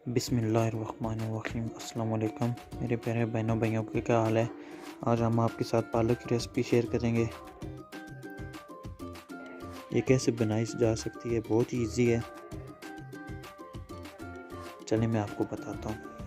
बिस्मिल्लाहिर्रहमानिर्रहीम। अस्सलाम वालेकुम मेरे प्यारे बहनों भाइयों के, क्या हाल है। आज हम आपके साथ पालक की रेसिपी शेयर करेंगे। ये कैसे बनाई जा सकती है, बहुत ही ईजी है। चलिए मैं आपको बताता हूँ।